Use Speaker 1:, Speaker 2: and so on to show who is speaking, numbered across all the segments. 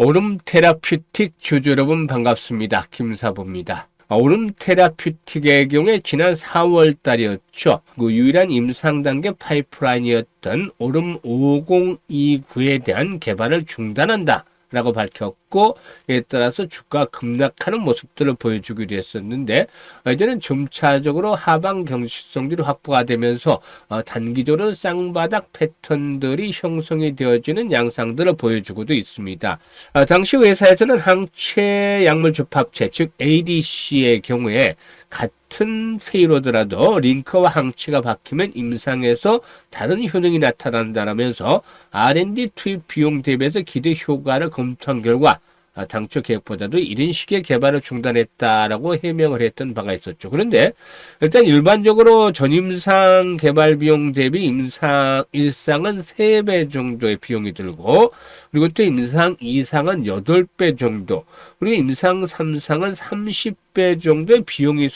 Speaker 1: 오름 테라퓨틱 주주 여러분 반갑습니다. 김사부입니다. 오름 테라퓨틱의 경우에 지난 4월 달이었죠. 그 유일한 임상 단계 파이프라인이었던 오름 5029에 대한 개발을 중단한다 라고 밝혔고, 이에 따라서 주가 급락하는 모습들을 보여주기도 했었는데, 이제는 점차적으로 하방 경직성들이 확보가 되면서 단기적으로 쌍바닥 패턴들이 형성이 되어지는 양상들을 보여주고도 있습니다. 당시 회사에서는 항체 약물 접합체, 즉 ADC의 경우에 같은 페이로드라도 링커와 항체가 바뀌면 임상에서 다른 효능이 나타난다면서 R&D 투입 비용 대비해서 기대 효과를 검토한 결과 당초 계획보다도 이런 식의 개발을 중단했다라고 해명을 했던 바가 있었죠. 그런데 일단 일반적으로 전임상 개발 비용 대비 일상은 3배 정도의 비용이 들고, 그리고 또 임상 2상은 8배 정도, 그리고 임상 3상은 30배 정도의 비용이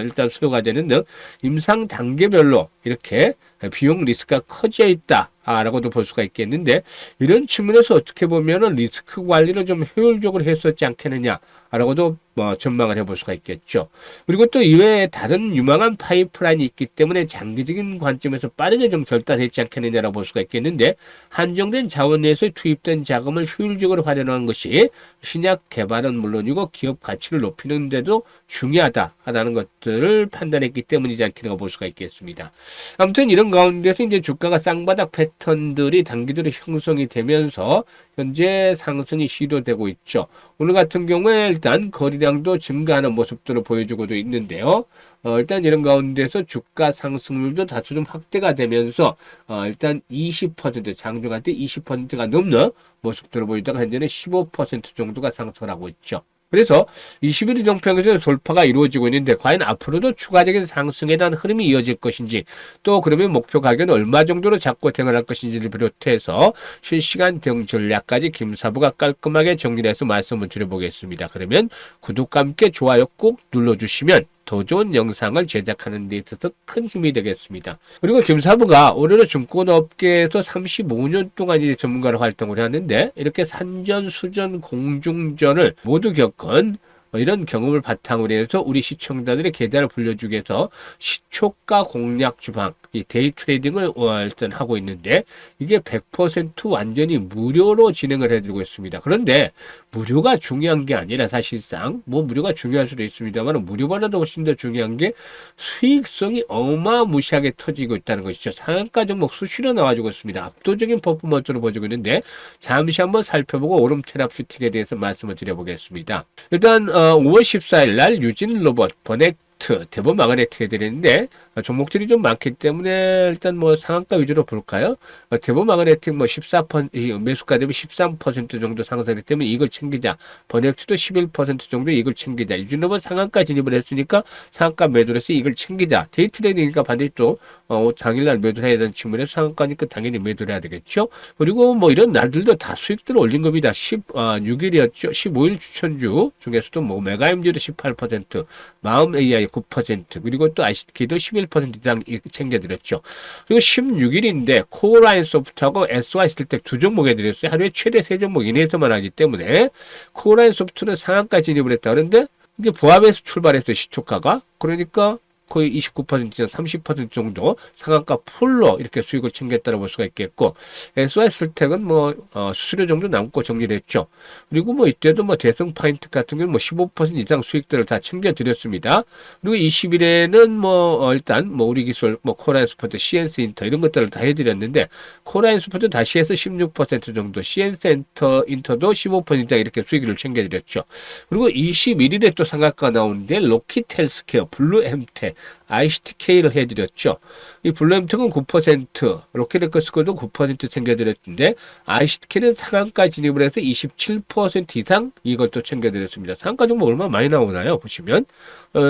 Speaker 1: 일단 소요가 되는 등 임상 단계별로 이렇게 비용 리스크가 커져 있다 라고도 볼 수가 있겠는데, 이런 측면에서 어떻게 보면은 리스크 관리를 좀 효율적으로 했었지 않겠느냐 라고도 전망을 해볼 수가 있겠죠. 그리고 또 이외에 다른 유망한 파이프라인이 있기 때문에 장기적인 관점에서 빠르게 좀 결단했지 않겠느냐라고 볼 수가 있겠는데, 한정된 자원 내에서 투입된 자금을 효율적으로 활용하는 것이 신약 개발은 물론이고 기업 가치를 높이는 데도 중요하다라는 것들을 판단했기 때문이지 않겠는가 볼 수가 있겠습니다. 아무튼 이런 가운데서 이제 주가가 쌍바닥 패턴들이 단기적으로 형성이 되면서 현재 상승이 시도되고 있죠. 오늘 같은 경우에 일단 거래량도 증가하는 모습들을 보여주고도 있는데요. 일단 이런 가운데서 주가 상승률도 다소 좀 확대가 되면서 일단 20% 장중한 때 20%가 넘는 모습들을 보이다가 현재는 15% 정도가 상승을 하고 있죠. 그래서 21일 이동평균선 돌파가 이루어지고 있는데, 과연 앞으로도 추가적인 상승에 대한 흐름이 이어질 것인지, 또 그러면 목표 가격은 얼마 정도로 잡고 대응할 것인지를 비롯해서 실시간 대응 전략까지 김사부가 깔끔하게 정리를 해서 말씀을 드려보겠습니다. 그러면 구독과 함께 좋아요 꼭 눌러주시면 더 좋은 영상을 제작하는 데 있어서 큰 힘이 되겠습니다. 그리고 김사부가 올해로 증권업계에서 35년 동안 이제 전문가로 활동을 하는데, 이렇게 산전, 수전, 공중전을 모두 겪은 이런 경험을 바탕으로 해서 우리 시청자들의 계좌를 불려주기 위해서 시초가 공략 주방, 이 데이 트레이딩을 일단 하고 있는데, 이게 100% 완전히 무료로 진행을 해드리고 있습니다. 그런데 무료가 중요한 게 아니라, 사실상 뭐 무료가 중요할 수도 있습니다만 무료보다도 훨씬 더 중요한 게 수익성이 어마무시하게 터지고 있다는 것이죠. 상한가 종목 수시로 나와주고 있습니다. 압도적인 퍼포먼스로 보여주고 있는데, 잠시 한번 살펴보고 오름 테라퓨틱에 대해서 말씀을 드려보겠습니다. 일단 5월 14일 날 유진 로봇 버넥트 대법 마그네틱 해드리는데, 종목들이 좀 많기 때문에 일단 뭐 상한가 위주로 볼까요? 대법 마그네틱 뭐 14% 매수가 되면 13% 정도 상승했기 때문에 이걸 챙기자. 버넥트도 11% 정도 이걸 챙기자. 유진 로봇 상한가 진입을 했으니까 상한가 매도를 해서 이걸 챙기자. 데이 트레이딩이니까 반드시 또 당일날 매도를 해야 되는 측면에서 상한가니까 당연히 매도를 해야 되겠죠. 그리고 뭐 이런 날들도 다 수익들을 올린 겁니다. 16일이었죠. 15일 추천주 중에서도 뭐 메가임즈도 18%, 마음 AI 9%, 그리고 또 ICT도 11% 이상 챙겨드렸죠. 그리고 16일인데 코어라인 소프트하고 SY 스틸텍 두 종목 해드렸어요. 하루에 최대 3종목 이내에서만 하기 때문에 코어라인 소프트는 상한가 진입을 했다. 그런데 이게 보합에서 출발했어요. 시초가가. 그러니까 거의 29%나 30% 정도 상한가 풀로 이렇게 수익을 챙겼다고 볼 수가 있겠고, SY스텍은 뭐 수수료 정도 남고 정리를 했죠. 그리고 뭐 이때도 뭐 대성 파인트 같은 경우는 뭐 15% 이상 수익들을 다 챙겨드렸습니다. 그리고 20일에는 뭐 일단 뭐 우리 기술 뭐 코라인 스포트, CNC 인터 이런 것들을 다 해드렸는데, 코라인 스포트 다시 해서 16% 정도, CNC 인터도 15% 이상 이렇게 수익을 챙겨드렸죠. 그리고 21일에 또 상한가가 나오는데 로키트 헬스케어, 블루엠텍, ICTK를 해드렸죠. 이 블루엠텍은 9%, 로켓레커스코도 9% 챙겨드렸는데, ICTK는 상한가 진입을 해서 27% 이상 이것도 챙겨드렸습니다. 상한가 종목 얼마 많이 나오나요? 보시면.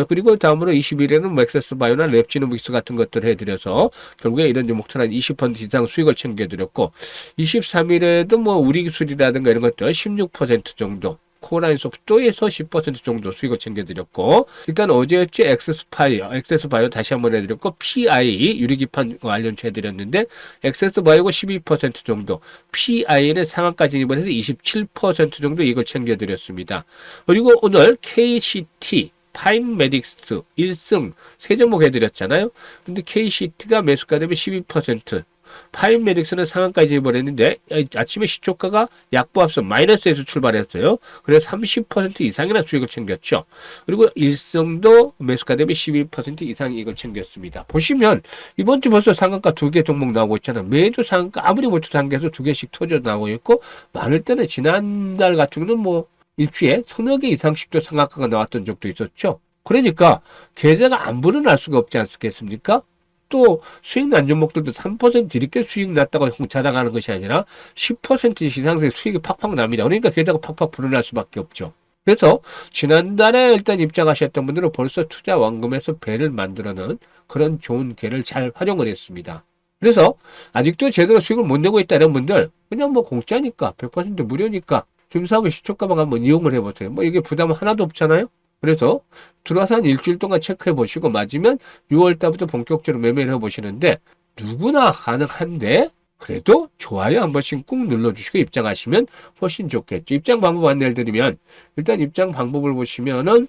Speaker 1: 그리고 다음으로 20일에는 맥세스 바이오나 랩지노믹스 같은 것들을 해드려서 결국에 이런 종목들 한 20% 이상 수익을 챙겨드렸고, 23일에도 뭐 우리 기술이라든가 이런 것들 16% 정도, 코라인 소프트에서 10% 정도 수익을 챙겨드렸고, 일단 어제였죠. 엑세스바이오 다시 한번 해드렸고, PI 유리기판 관련주 해드렸는데, 엑세스바이오가 12% 정도, PI는 상한가 진입을 해서 27% 정도 이걸 챙겨드렸습니다. 그리고 오늘 KCT 파인메딕스 1승 세 종목 해드렸잖아요. 근데 KCT가 매수가 되면 12%, 파인메딕스는 상한까지 진입했는데 아침에 시초가가 약보합선 마이너스에서 출발했어요. 그래서 30% 이상이나 수익을 챙겼죠. 그리고 일성도 매수가 되면 12% 이상 이익을 챙겼습니다. 보시면 이번 주 벌써 상한가 2개 종목 나오고 있잖아요. 매주 상한가 아무리 못해도 상한가에서 2개씩 터져 나오고 있고, 많을 때는 지난달 같은 경우는 뭐 일주일에 서너 개 이상씩도 상한가가 나왔던 적도 있었죠. 그러니까 계좌가 안 불어날 수가 없지 않겠습니까? 또 수익 난 종목들도 3% 이렇게 수익 났다고 자랑하는 것이 아니라 10% 이상의 수익이 팍팍 납니다. 그러니까 계좌가 팍팍 불어날 수밖에 없죠. 그래서 지난달에 일단 입장하셨던 분들은 벌써 투자 원금에서 배를 만들어놓은 그런 좋은 기회를 잘 활용을 했습니다. 그래서 아직도 제대로 수익을 못 내고 있다는 분들, 그냥 뭐 공짜니까 100% 무료니까 김사업의 시초가방 한번 이용을 해보세요. 뭐 이게 부담 하나도 없잖아요. 그래서 들어와서 한 일주일 동안 체크해 보시고 맞으면 6월 달부터 본격적으로 매매를 해보시는데, 누구나 가능한데 그래도 좋아요 한 번씩 꾹 눌러주시고 입장하시면 훨씬 좋겠죠. 입장 방법 안내를 드리면, 일단 입장 방법을 보시면은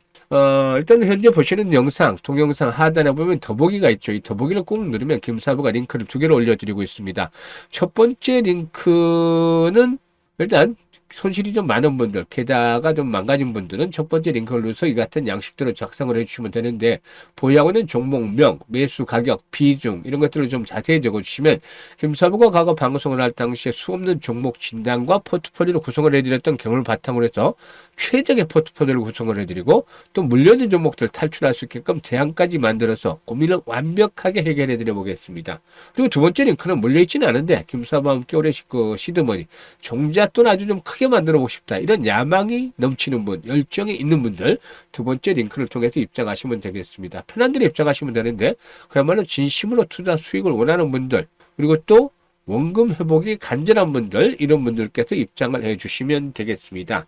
Speaker 1: 일단 현재 보시는 영상, 동영상 하단에 보면 더보기가 있죠. 이 더보기를 꾹 누르면 김사부가 링크를 2개를 올려드리고 있습니다. 첫 번째 링크는 일단 손실이 좀 많은 분들, 계좌가 좀 망가진 분들은 첫 번째 링크를 눌러서 이 같은 양식들을 작성을 해주시면 되는데, 보유하고는 종목명, 매수 가격, 비중 이런 것들을 좀 자세히 적어주시면 김사부가 과거 방송을 할 당시에 수없는 종목 진단과 포트폴리오를 구성을 해드렸던 경험을 바탕으로 해서 최적의 포트폴리오를 구성을 해드리고, 또 물려진 종목들 탈출할 수 있게끔 대안까지 만들어서 고민을 완벽하게 해결해 드려 보겠습니다. 그리고 두 번째 링크는 물려있지는 않은데, 김사부와 함께 오래 시드머니 종잣돈 아주 좀 크게 만들어 보고 싶다, 이런 야망이 넘치는 분, 열정이 있는 분들 두 번째 링크를 통해서 입장하시면 되겠습니다. 편한 대로 입장하시면 되는데, 그야말로 진심으로 투자 수익을 원하는 분들, 그리고 또 원금 회복이 간절한 분들, 이런 분들께서 입장을 해 주시면 되겠습니다.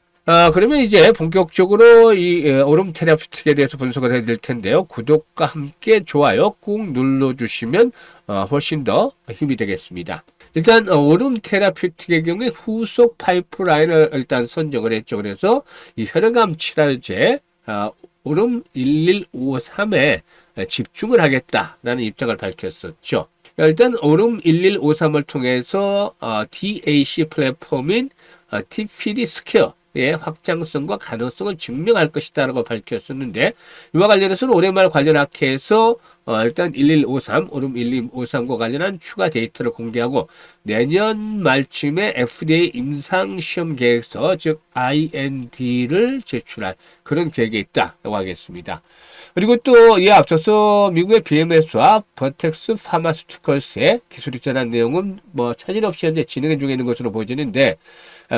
Speaker 1: 그러면 이제 본격적으로 이 오름 테라피틱에 대해서 분석을 해드릴 텐데요. 구독과 함께 좋아요 꾹 눌러주시면 훨씬 더 힘이 되겠습니다. 일단 오름 테라피틱의 경우에 후속 파이프라인을 일단 선정을 했죠. 그래서 이 혈액암 치료제 오름 1153에 집중을 하겠다라는 입장을 밝혔었죠. 일단 오름 1153을 통해서 DAC 플랫폼인 TPD 스퀘어 의 확장성과 가능성을 증명할 것이다 라고 밝혔었는데, 이와 관련해서는 올해 말 관련 학회에서 일단 1153, 오름 1153과 관련한 추가 데이터를 공개하고 내년 말쯤에 FDA 임상시험 계획서, 즉 IND를 제출할 그런 계획이 있다고 하겠습니다. 그리고 또 이에 앞서서 미국의 BMS와 버텍스 파마스티컬스의 기술 입자라는 내용은 뭐 차질 없이 현재 진행 중에 있는 것으로 보여지는데,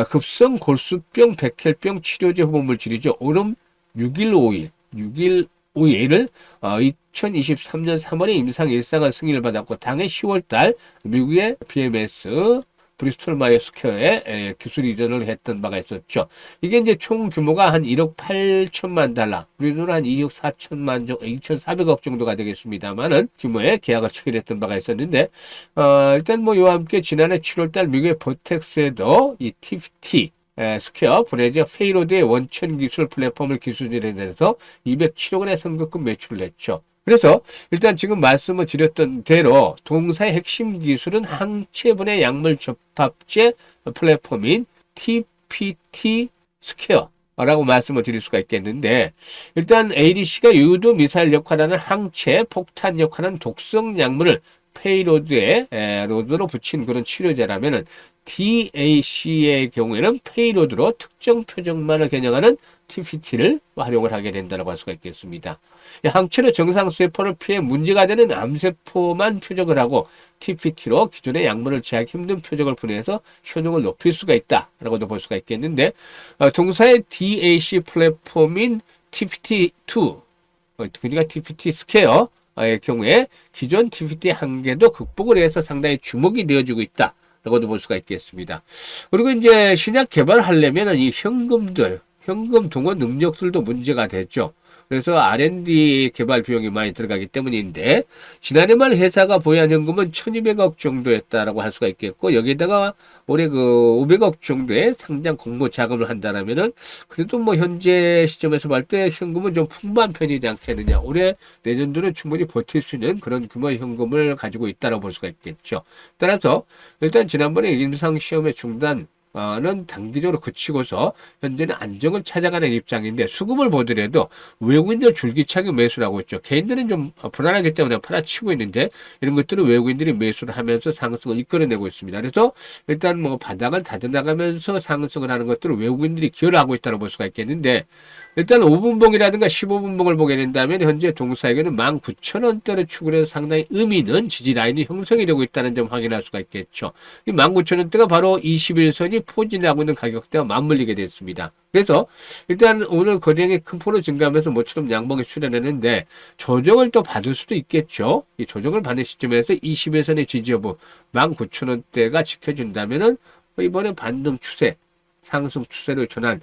Speaker 1: 급성 골수병 백혈병 치료제 후보물질이죠. 오름 6151을 2023년 3월에 임상 1상을 승인을 받았고, 당해 10월달 미국의 BMS 브리스톨 마이어 스퀘어에 기술 이전을 했던 바가 있었죠. 이게 이제 총 규모가 한 1억 8천만 달러, 우리는 한 2억 4천만 정도, 2,400억 정도가 되겠습니다만은 규모의 계약을 체결했던 바가 있었는데, 일단 뭐 이와 함께 지난해 7월달 미국의 버텍스에도 이 TPT 스퀘어 브레이저 페이로드의 원천 기술 플랫폼을 기술진에 대해서 207억 원의 선급금 매출을 했죠. 그래서 일단 지금 말씀을 드렸던 대로 동사의 핵심 기술은 항체분해 약물 접합제 플랫폼인 TPT 스퀘어라고 말씀을 드릴 수가 있겠는데, 일단 ADC가 유도 미사일 역할하는 항체, 폭탄 역할하는 독성 약물을 페이로드에 로드로 붙인 그런 치료제라면은, DAC의 경우에는 페이로드로 특정 표적만을 겨냥하는 TPT를 활용을 하게 된다고 할 수가 있겠습니다. 항체로 정상 세포를 피해 문제가 되는 암세포만 표적을 하고 TPT로 기존의 약물을 제하기 힘든 표적을 분해해서 효능을 높일 수가 있다라고도 볼 수가 있겠는데, 동사의 DAC 플랫폼인 TPT2, 그러니까 TPT 스퀘어의 경우에 기존 TPT 한계도 극복을 해서 상당히 주목이 되어지고 있다 라고도 볼 수가 있겠습니다. 그리고 이제 신약 개발을 하려면 이 현금들, 현금 동원 능력들도 문제가 됐죠. 그래서 R&D 개발 비용이 많이 들어가기 때문인데 지난해 말 회사가 보유한 현금은 1200억 정도였다라고 할 수가 있겠고 여기에다가 올해 그 500억 정도의 상장 공모 자금을 한다라면은 그래도 뭐 현재 시점에서 볼 때 현금은 좀 풍부한 편이지 않겠느냐. 올해 내년도는 충분히 버틸 수 있는 그런 규모의 현금을 가지고 있다라고 볼 수가 있겠죠. 따라서 일단 지난번에 임상시험의 중단 는 단기적으로 그치고서 현재는 안정을 찾아가는 입장인데 수급을 보더라도 외국인들 줄기차게 매수를 하고 있죠. 개인들은 좀 불안하기 때문에 팔아치고 있는데 이런 것들은 외국인들이 매수를 하면서 상승을 이끌어내고 있습니다. 그래서 일단 뭐 바닥을 다져나가면서 상승을 하는 것들을 외국인들이 기여를 하고 있다고 볼 수가 있겠는데 일단 5분봉이라든가 15분봉을 보게 된다면 현재 동사에게는 19,000원대를 추구해서 상당히 의미 있는 지지 라인이 형성이 되고 있다는 점 확인할 수가 있겠죠. 이 19,000원대가 바로 21선이 포진하고 있는 가격대와 맞물리게 됐습니다. 그래서 일단 오늘 거래량이 큰 폭으로 증가하면서 모처럼 양봉이 수렴했는데 조정을 또 받을 수도 있겠죠. 이 조정을 받는 시점에서 21선의 지지 여부 19,000원대가 지켜준다면은 이번에 반등 추세, 상승 추세로 전환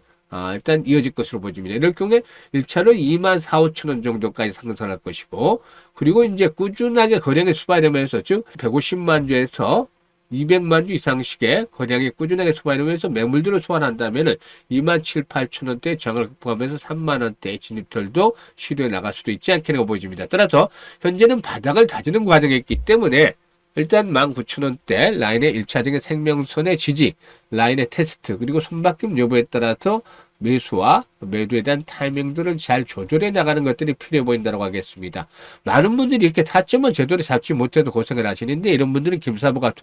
Speaker 1: 일단 이어질 것으로 보입니다. 이럴 경우에 1차로 24,5천원 정도까지 상승할 것이고, 그리고 이제 꾸준하게 거량이 수반되면서, 즉, 150만 주에서 200만 주 이상씩의 거량이 꾸준하게 수반되면서 매물들을 소환한다면은 27,8천원대 장을 극복하면서 3만원대 진입들도 시도해 나갈 수도 있지 않겠냐고 보여집니다. 따라서 현재는 바닥을 다지는 과정에 있기 때문에 일단 19,000원대 라인의 1차적인 생명선의 지지, 라인의 테스트, 그리고 손바뀜 여부에 따라서 매수와 매도에 대한 타이밍들을 잘 조절해 나가는 것들이 필요해 보인다고 하겠습니다. 많은 분들이 이렇게 타점을 제대로 잡지 못해도 고생을 하시는데 이런 분들은 김사부가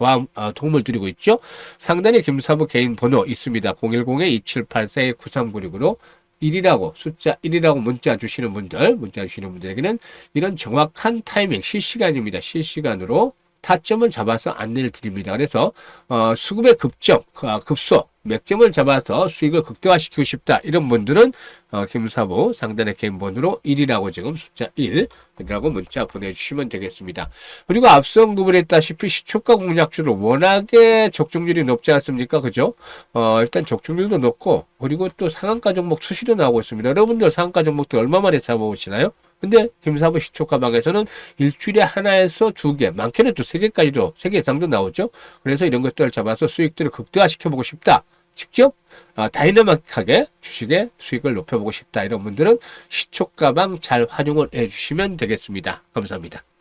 Speaker 1: 도움을 드리고 있죠. 상단에 김사부 개인 번호 있습니다. 010-2784-9396으로 1이라고 숫자 1이라고 문자 주시는 분들에게는 이런 정확한 타이밍 실시간입니다. 실시간으로 타점을 잡아서 안내를 드립니다. 그래서 수급의 급소, 맥점을 잡아서 수익을 극대화시키고 싶다. 이런 분들은 김사부 상단의 개인 번호로 1이라고 지금 숫자 1이라고 문자 보내주시면 되겠습니다. 그리고 앞서 언급을 했다시피 시초가 공략주로 워낙에 적중률이 높지 않습니까? 그죠? 일단 적중률도 높고 그리고 또 상한가 종목 수시로 나오고 있습니다. 여러분들 상한가 종목도 얼마 만에 잡아보시나요? 근데 김사부 시초가방에서는 일주일에 하나에서 두 개, 많게는 또 세 개까지도, 세 개 이상도 나오죠. 그래서 이런 것들을 잡아서 수익들을 극대화시켜보고 싶다. 직접 다이나믹하게 주식의 수익을 높여보고 싶다. 이런 분들은 시초가방 잘 활용을 해주시면 되겠습니다. 감사합니다.